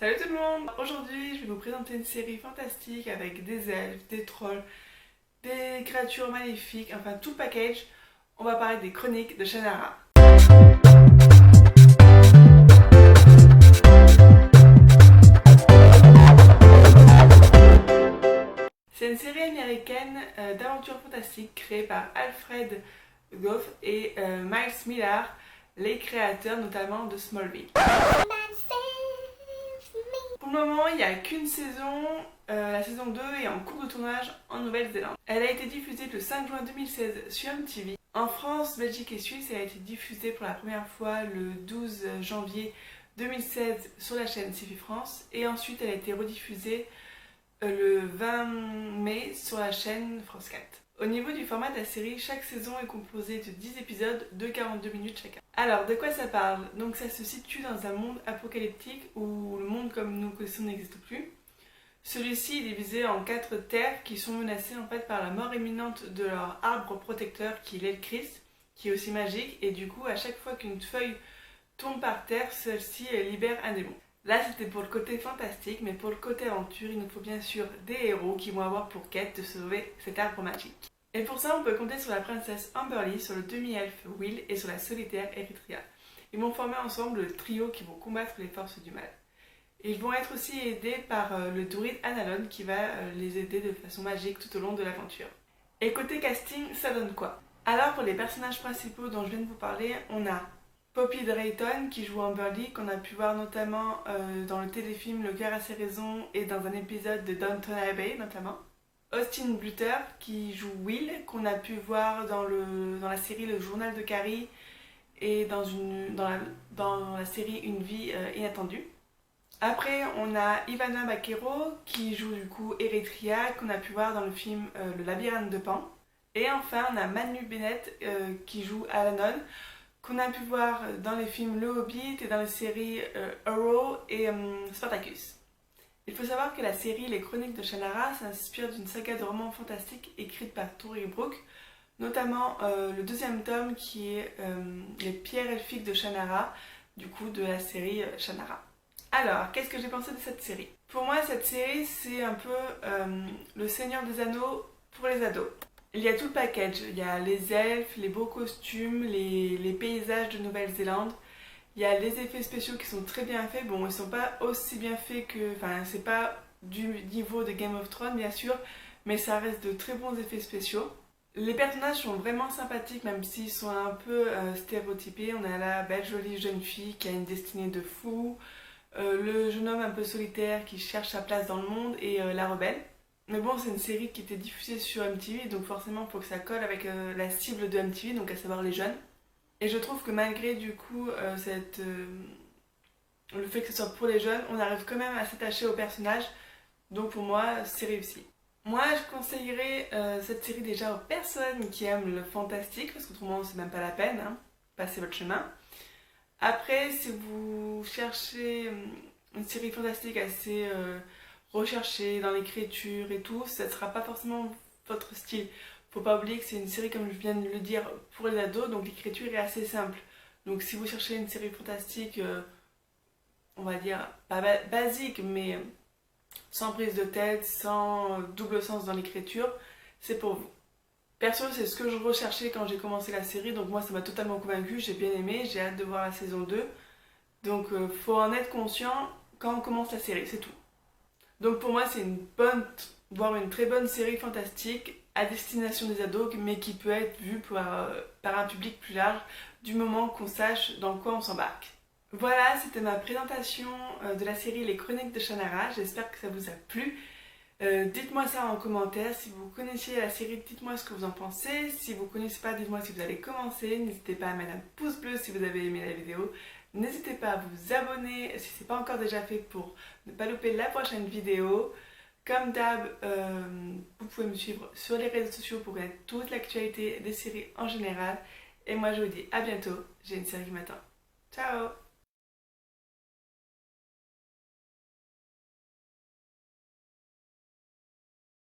Salut tout le monde! Aujourd'hui, je vais vous présenter une série fantastique avec des elfes, des trolls, des créatures maléfiques, enfin tout le package. On va parler des chroniques de Shannara. C'est une série américaine d'aventures fantastiques créée par Alfred Gough et Miles Millar, les créateurs notamment de Smallville. Pour le moment, il n'y a qu'une saison, la saison 2 est en cours de tournage en Nouvelle-Zélande. Elle a été diffusée le 5 juin 2016 sur MTV. En France, Belgique et Suisse, elle a été diffusée pour la première fois le 12 janvier 2016 sur la chaîne CV France et ensuite elle a été rediffusée le 20 mai sur la chaîne France 4. Au niveau du format de la série, chaque saison est composée de 10 épisodes de 42 minutes chacun. Alors, de quoi ça parle? Donc ça se situe dans un monde apocalyptique où le monde comme nous le connaissons n'existe plus. Celui-ci est divisé en 4 terres qui sont menacées en fait par la mort imminente de leur arbre protecteur qui est l'Elcris, qui est aussi magique, et du coup à chaque fois qu'une feuille tombe par terre, celle-ci libère un démon. Là c'était pour le côté fantastique, mais pour le côté aventure, il nous faut bien sûr des héros qui vont avoir pour quête de sauver cet arbre magique. Et pour ça on peut compter sur la princesse Amberly, sur le demi-elfe Will et sur la solitaire Eritrea. Ils vont former ensemble le trio qui vont combattre les forces du mal. Ils vont être aussi aidés par le druide Analon qui va les aider de façon magique tout au long de l'aventure. Et côté casting, ça donne quoi? Alors pour les personnages principaux dont je viens de vous parler, on a Poppy Drayton qui joue Amberly, qu'on a pu voir notamment dans le téléfilm Le cœur a ses raisons et dans un épisode de Downton Abbey notamment. Austin Butler qui joue Will, qu'on a pu voir dans la série Le Journal de Carrie et dans la série Une vie inattendue. Après, on a Ivana Baquero qui joue du coup Eritrea, qu'on a pu voir dans le film Le labyrinthe de Pan. Et enfin, on a Manu Bennett qui joue Alanon, qu'on a pu voir dans les films Le Hobbit et dans les séries Arrow et Spartacus. Il faut savoir que la série Les Chroniques de Shannara s'inspire d'une saga de romans fantastiques écrite par Tori Brooke, notamment le deuxième tome qui est Les pierres elfiques de Shannara, du coup de la série Shannara. Alors, qu'est-ce que j'ai pensé de cette série? Pour moi, cette série, c'est un peu le Seigneur des Anneaux pour les ados. Il y a tout le package, il y a les elfes, les beaux costumes, les paysages de Nouvelle-Zélande. Il y a les effets spéciaux qui sont très bien faits. Bon, ils sont pas aussi bien faits que... Enfin, c'est pas du niveau de Game of Thrones, bien sûr, mais ça reste de très bons effets spéciaux. Les personnages sont vraiment sympathiques, même s'ils sont un peu stéréotypés. On a la belle jolie jeune fille qui a une destinée de fou, le jeune homme un peu solitaire qui cherche sa place dans le monde et la rebelle. Mais bon, c'est une série qui était diffusée sur MTV, donc forcément il faut que ça colle avec la cible de MTV, donc à savoir les jeunes. Et je trouve que malgré du coup le fait que ce soit pour les jeunes, on arrive quand même à s'attacher aux personnages, donc pour moi c'est réussi. Moi je conseillerais cette série déjà aux personnes qui aiment le fantastique, parce qu'autrement c'est même pas la peine, hein, passez votre chemin. Après, si vous cherchez une série fantastique assez recherchée dans l'écriture et tout, ça ne sera pas forcément votre style. Faut pas oublier que c'est une série, comme je viens de le dire, pour les ados, donc l'écriture est assez simple. Donc si vous cherchez une série fantastique, on va dire, pas basique, mais sans prise de tête, sans double sens dans l'écriture, c'est pour vous. Perso, c'est ce que je recherchais quand j'ai commencé la série, donc moi ça m'a totalement convaincue, j'ai bien aimé, j'ai hâte de voir la saison 2. Donc faut en être conscient quand on commence la série, c'est tout. Donc pour moi c'est une bonne, voire une très bonne série fantastique à destination des ados, mais qui peut être vue par un public plus large, du moment qu'on sache dans quoi on s'embarque. Voilà, c'était ma présentation de la série Les Chroniques de Shannara, j'espère que ça vous a plu. Dites-moi ça en commentaire, si vous connaissiez la série, dites-moi ce que vous en pensez. Si vous ne connaissez pas, dites-moi si vous allez commencer. N'hésitez pas à mettre un pouce bleu si vous avez aimé la vidéo. N'hésitez pas à vous abonner si ce n'est pas encore déjà fait pour ne pas louper la prochaine vidéo. Comme d'hab, vous pouvez me suivre sur les réseaux sociaux pour connaître toute l'actualité des séries en général. Et moi je vous dis à bientôt, j'ai une série qui m'attend. Ciao!